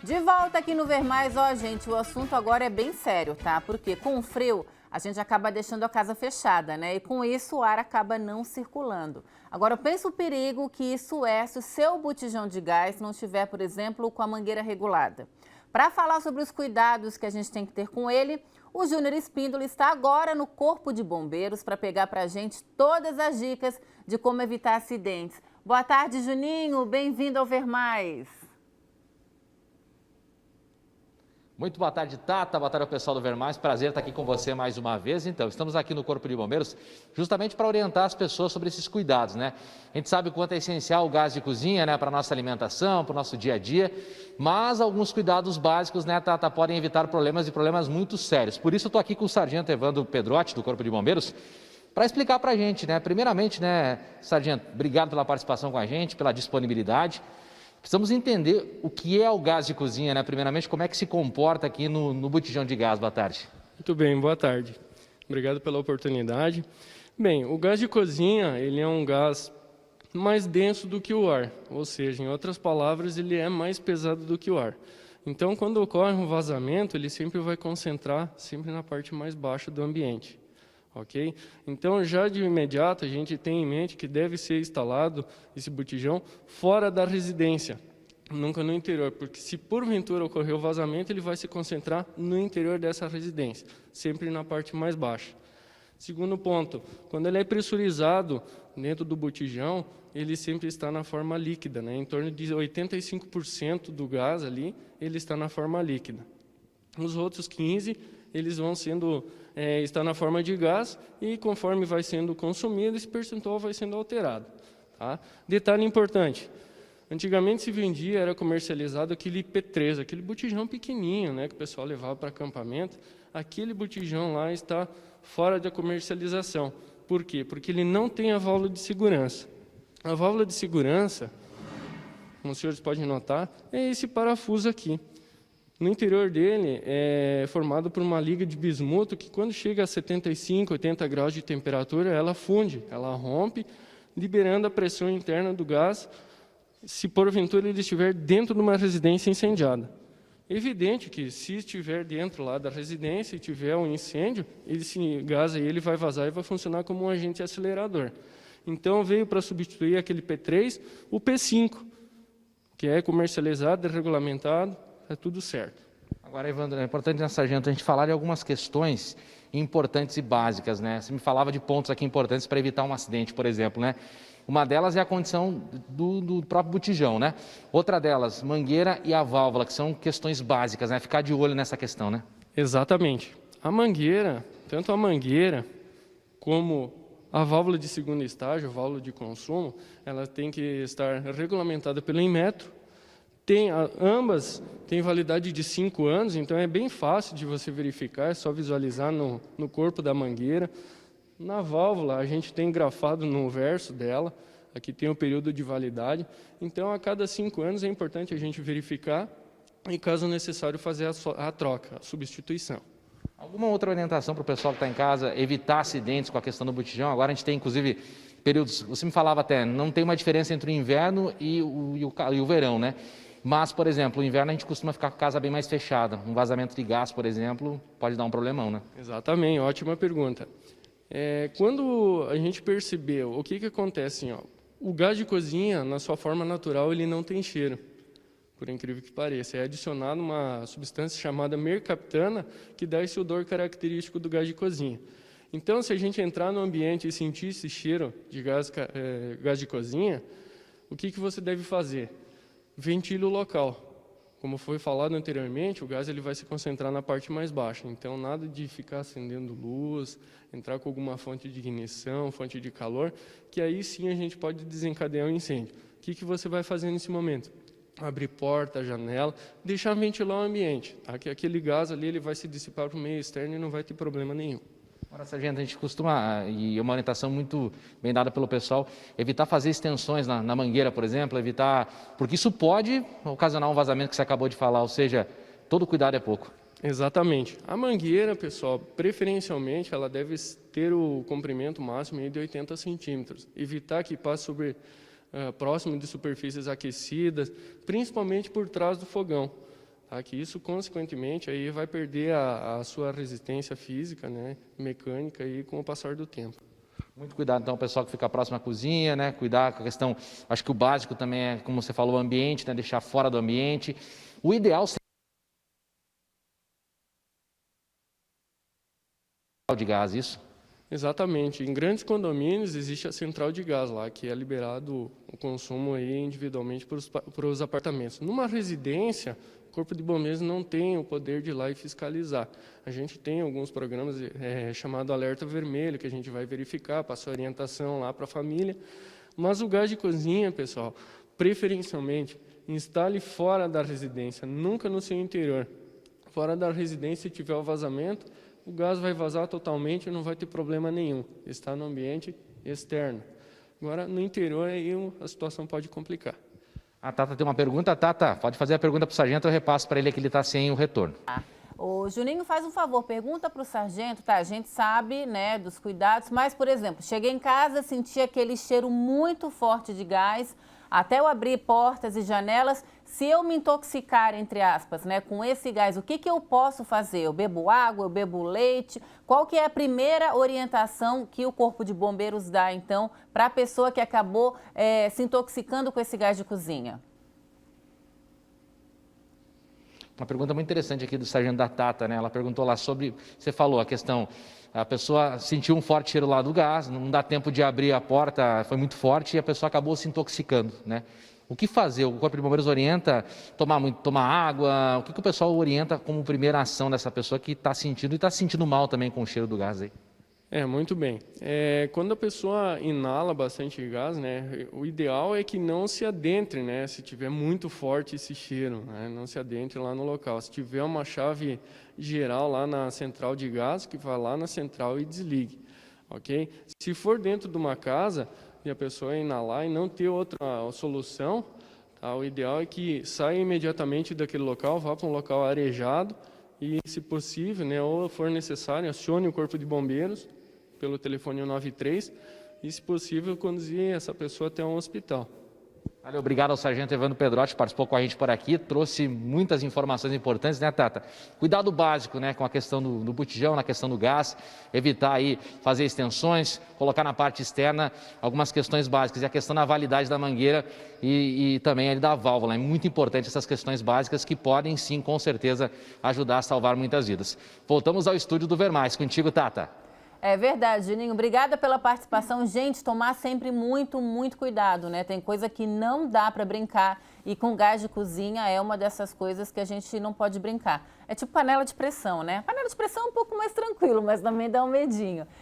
De volta aqui no Ver Mais, ó, gente, o assunto agora é bem sério, tá? Porque com o frio, a gente acaba deixando a casa fechada, né? E com isso o ar acaba não circulando. Agora, pensa o perigo que isso é se o seu botijão de gás não estiver, por exemplo, com a mangueira regulada. Para falar sobre os cuidados que a gente tem que ter com ele, o Júnior Espíndola está agora no Corpo de Bombeiros para pegar para a gente todas as dicas de como evitar acidentes. Boa tarde, Juninho. Bem-vindo ao Ver Mais. Muito boa tarde, Tata. Boa tarde ao pessoal do Ver Mais. Prazer estar aqui com você mais uma vez. Então, estamos aqui no Corpo de Bombeiros justamente para orientar as pessoas sobre esses cuidados, né? A gente sabe o quanto é essencial o gás de cozinha, né, para a nossa alimentação, para o nosso dia a dia, mas alguns cuidados básicos, né, Tata, podem evitar problemas e problemas muito sérios. Por isso, eu estou aqui com o Sargento Evandro Pedrotti, do Corpo de Bombeiros, para explicar para a gente, né? Primeiramente, né, Sargento, obrigado pela participação com a gente, pela disponibilidade. Precisamos entender o que é o gás de cozinha, né? Primeiramente, como é que se comporta aqui no botijão de gás. Boa tarde. Muito bem, boa tarde. Obrigado pela oportunidade. Bem, o gás de cozinha, ele é um gás mais denso do que o ar, ou seja, em outras palavras, ele é mais pesado do que o ar. Então, quando ocorre um vazamento, ele sempre vai concentrar sempre na parte mais baixa do ambiente. Ok? Então, já de imediato, a gente tem em mente que deve ser instalado esse botijão fora da residência, nunca no interior, porque se porventura ocorrer o vazamento, ele vai se concentrar no interior dessa residência, sempre na parte mais baixa. Segundo ponto, quando ele é pressurizado dentro do botijão, ele sempre está na forma líquida, né? Em torno de 85% do gás ali, ele está na forma líquida. Os outros 15%, eles vão sendo, está na forma de gás e conforme vai sendo consumido, esse percentual vai sendo alterado. Tá? Detalhe importante, antigamente se vendia, era comercializado aquele P3, aquele botijão pequenininho, né, que o pessoal levava para acampamento. Aquele botijão lá está fora da comercialização. Por quê? Porque ele não tem a válvula de segurança. A válvula de segurança, como os senhores podem notar, é esse parafuso aqui. No interior dele é formado por uma liga de bismuto que, quando chega a 75, 80 graus de temperatura, ela funde, ela rompe, liberando a pressão interna do gás, se porventura ele estiver dentro de uma residência incendiada. Evidente que, se estiver dentro lá da residência e tiver um incêndio, esse gás aí ele vai vazar e vai funcionar como um agente acelerador. Então, veio para substituir aquele P3, o P5, que é comercializado, é regulamentado, é tudo certo. Agora, Evandro, é importante, né, Sargento, a gente falar de algumas questões importantes e básicas, né? Você me falava de pontos aqui importantes para evitar um acidente, por exemplo, né? Uma delas é a condição do próprio botijão, né? Outra delas, mangueira e a válvula, que são questões básicas, né? Ficar de olho nessa questão, né? Exatamente. A mangueira, tanto a mangueira como a válvula de segundo estágio, a válvula de consumo, ela tem que estar regulamentada pelo Inmetro. Ambas têm validade de 5 anos, então é bem fácil de você verificar, é só visualizar no corpo da mangueira. Na válvula, a gente tem grafado no verso dela, aqui tem o período de validade. Então, a cada 5 anos é importante a gente verificar e, caso necessário, fazer a troca, a substituição. Alguma outra orientação para o pessoal que está em casa, evitar acidentes com a questão do botijão? Agora a gente tem, inclusive, períodos, você me falava até, não tem uma diferença entre o inverno e o verão, né? Mas, por exemplo, no inverno a gente costuma ficar com a casa bem mais fechada. Um vazamento de gás, por exemplo, pode dar um problemão, né? Exatamente, ótima pergunta. Quando a gente percebeu, o que acontece? Ó, o gás de cozinha, na sua forma natural, ele não tem cheiro, por incrível que pareça. É adicionado uma substância chamada mercaptana, que dá esse odor característico do gás de cozinha. Então, se a gente entrar no ambiente e sentir esse cheiro de gás de cozinha, o que você deve fazer? Ventile o local. Como foi falado anteriormente, o gás ele vai se concentrar na parte mais baixa. Então, nada de ficar acendendo luz, entrar com alguma fonte de ignição, fonte de calor, que aí sim a gente pode desencadear um incêndio. O que você vai fazer nesse momento? Abrir porta, janela, deixar ventilar o ambiente. Tá? Que aquele gás ali ele vai se dissipar para o meio externo e não vai ter problema nenhum. Agora, Sargento, a gente costuma, e é uma orientação muito bem dada pelo pessoal, evitar fazer extensões na mangueira, por exemplo, porque isso pode ocasionar um vazamento que você acabou de falar, ou seja, todo cuidado é pouco. Exatamente. A mangueira, pessoal, preferencialmente, ela deve ter o comprimento máximo de 80 centímetros. Evitar que passe próximo de superfícies aquecidas, principalmente por trás do fogão. tá? Que isso, consequentemente, aí vai perder a sua resistência física, né, mecânica, aí, com o passar do tempo. Muito cuidado, então, o pessoal que fica próximo à cozinha, né? Cuidar com a questão, acho que o básico também é, como você falou, o ambiente, né? Deixar fora do ambiente. O ideal seria de gás, isso? Exatamente. Em grandes condomínios existe a central de gás lá, que é liberado o consumo aí individualmente para os apartamentos. Numa residência, o Corpo de Bombeiros não tem o poder de ir lá e fiscalizar. A gente tem alguns programas chamado Alerta Vermelho, que a gente vai verificar, passa orientação lá para a família. Mas o gás de cozinha, pessoal, preferencialmente, instale fora da residência, nunca no seu interior. Fora da residência, se tiver o vazamento, o gás vai vazar totalmente e não vai ter problema nenhum. Está no ambiente externo. Agora, no interior, aí a situação pode complicar. A Tata tem uma pergunta. Tata, pode fazer a pergunta para o sargento, eu repasso para ele que ele está sem o retorno. O Juninho faz um favor, pergunta para o sargento, tá? A gente sabe, né, dos cuidados, mas, por exemplo, cheguei em casa, senti aquele cheiro muito forte de gás, até eu abrir portas e janelas. Se eu me intoxicar, entre aspas, né, com esse gás, o que eu posso fazer? Eu bebo água, eu bebo leite? Qual que é a primeira orientação que o Corpo de Bombeiros dá, então, para a pessoa que acabou se intoxicando com esse gás de cozinha? Uma pergunta muito interessante aqui do sargento da Tata, né? Ela perguntou lá sobre, você falou a questão, a pessoa sentiu um forte cheiro lá do gás, não dá tempo de abrir a porta, foi muito forte e a pessoa acabou se intoxicando, né? O que fazer? O Corpo de Bombeiros orienta tomar água? O que o pessoal orienta como primeira ação dessa pessoa que está sentindo e está se sentindo mal também com o cheiro do gás aí? Muito bem. Quando a pessoa inala bastante gás, né, o ideal é que não se adentre, né, se tiver muito forte esse cheiro, né, não se adentre lá no local. Se tiver uma chave geral lá na central de gás, que vá lá na central e desligue, ok? Se for dentro de uma casa e a pessoa inalar e não ter outra solução, tá, o ideal é que saia imediatamente daquele local, vá para um local arejado e, se possível, né, ou for necessário, acione o Corpo de Bombeiros pelo telefone 193 e, se possível, conduzir essa pessoa até um hospital. Valeu, obrigado ao sargento Evandro Pedrotti, participou com a gente por aqui, trouxe muitas informações importantes, né, Tata? Cuidado básico, né, com a questão do botijão, na questão do gás, evitar aí fazer extensões, colocar na parte externa algumas questões básicas, e a questão da validade da mangueira e também ali da válvula. É muito importante essas questões básicas que podem sim, com certeza, ajudar a salvar muitas vidas. Voltamos ao estúdio do Vermais, contigo, Tata. É verdade, Juninho. Obrigada pela participação. Gente, tomar sempre muito cuidado, né? Tem coisa que não dá para brincar e com gás de cozinha é uma dessas coisas que a gente não pode brincar. É tipo panela de pressão, né? Panela de pressão é um pouco mais tranquilo, mas também dá um medinho.